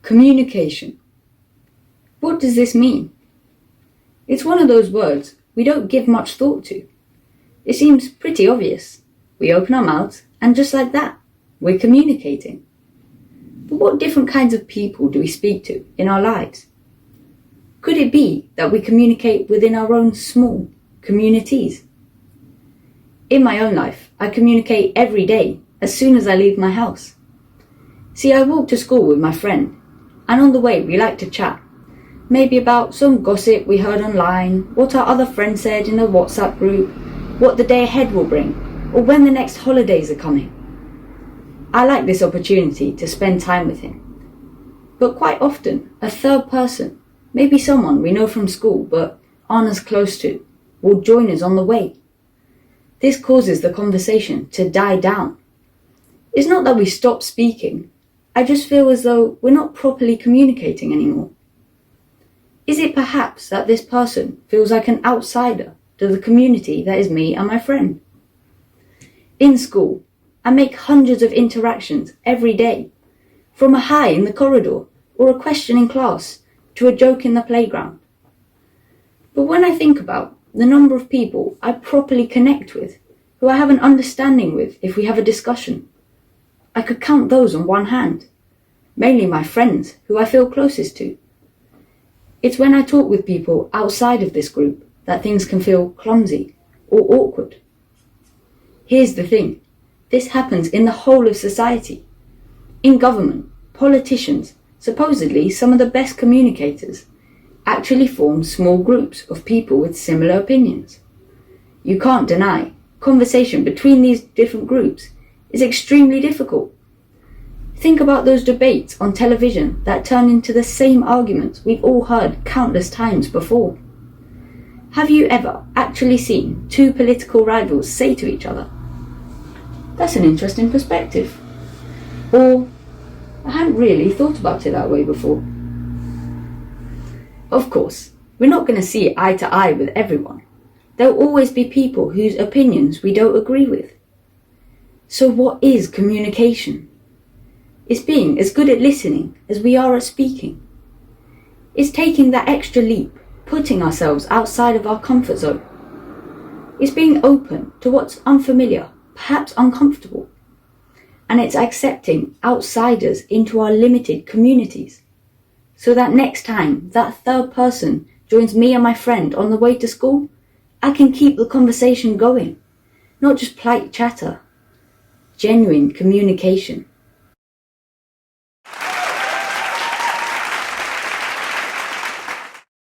Communication. What does this mean? It's one of those words we don't give much thought to. It seems pretty obvious. We open our mouths and just like that, we're communicating. But what different kinds of people do we speak to in our lives? Could it be that we communicate within our own small communities? In my own life, I communicate every day as soon as I leave my house. See, I walk to school with my friend, and on the way we like to chat. Maybe about some gossip we heard online, what our other friend said in a WhatsApp group, what the day ahead will bring, or when the next holidays are coming. I like this opportunity to spend time with him. But quite often, a third person, maybe someone we know from school but aren't as close to, will join us on the way. This causes the conversation to die down. It's not that we stop speaking. I just feel as though we're not properly communicating anymore. Is it perhaps that this person feels like an outsider to the community that is me and my friend? In school, I make hundreds of interactions every day, from a hi in the corridor or a question in class to a joke in the playground. But when I think about the number of people I properly connect with, who I have an understanding with if we have a discussion, I could count those on one hand, mainly my friends who I feel closest to. It's when I talk with people outside of this group that things can feel clumsy or awkward. Here's the thing, this happens in the whole of society. In government, politicians, supposedly some of the best communicators, actually form small groups of people with similar opinions. You can't deny, conversation between these different groups is extremely difficult. Think about those debates on television that turn into the same arguments we've all heard countless times before. Have you ever actually seen two political rivals say to each other, "That's an interesting perspective," or "I hadn't really thought about it that way before"? Of course, we're not going to see eye to eye with everyone. There will always be people whose opinions we don't agree with. So what is communication? It's being as good at listening as we are at speaking. It's taking that extra leap, putting ourselves outside of our comfort zone. It's being open to what's unfamiliar, perhaps uncomfortable. And it's accepting outsiders into our limited communities, so that next time that third person joins me and my friend on the way to school, I can keep the conversation going, not just polite chatter. Genuine communication.